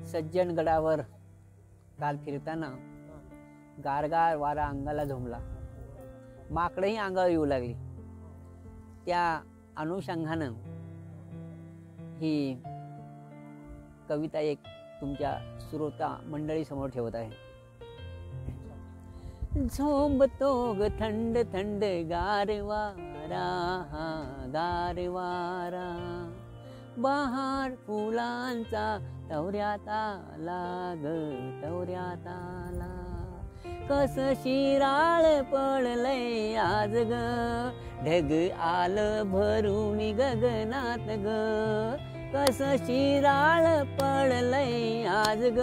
सज्जनगडावर काल फिरताना गारगार वारा अंगाला झोंबला, माकडंही अंगावर येऊ लागली. त्या अनुषंगानं ही कविता एक तुमच्या श्रोता मंडळी समोर ठेवत आहे. झोंबतो ग थंड थंड गारवारा, गारवारा बहार फुलांचा तवऱ्यात आला ग, तवऱ्यात आला. कस शिराळ पडलंय आज ग, ढग आलं भरून गगनात ग. कस शिराळ पडलंय आज ग,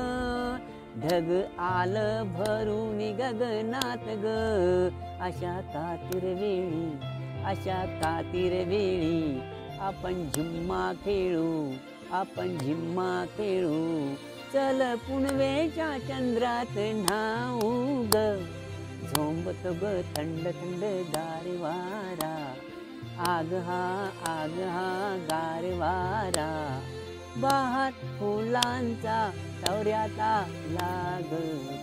ढग आलं भरून गगनात ग. अशा कातीर वेळी, अशा कातीर वेळी आपण झिम्मा खेळू, आपण झिम्मा खेळू. चल पुनवेच्या चंद्रात न्हाऊ ग. झोंबत ग थंड थंड गारवारा, आग हा गारवारा. बहार फुलांचा तवऱ्यात आला ग,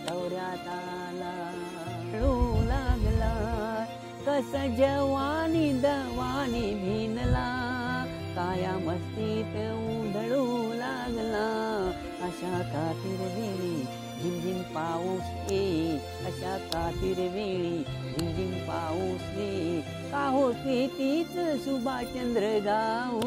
तवऱ्यात आला. लागला कस जवानी दवानी भिनला, काया मस्तीत उधळू लागला. अशा कातीर वेळी झिमझिम पाऊस ये, अशा कातीर वेळी झिमझिम पाऊस ये. का होते तीच सुभाषचंद्र गाऊ.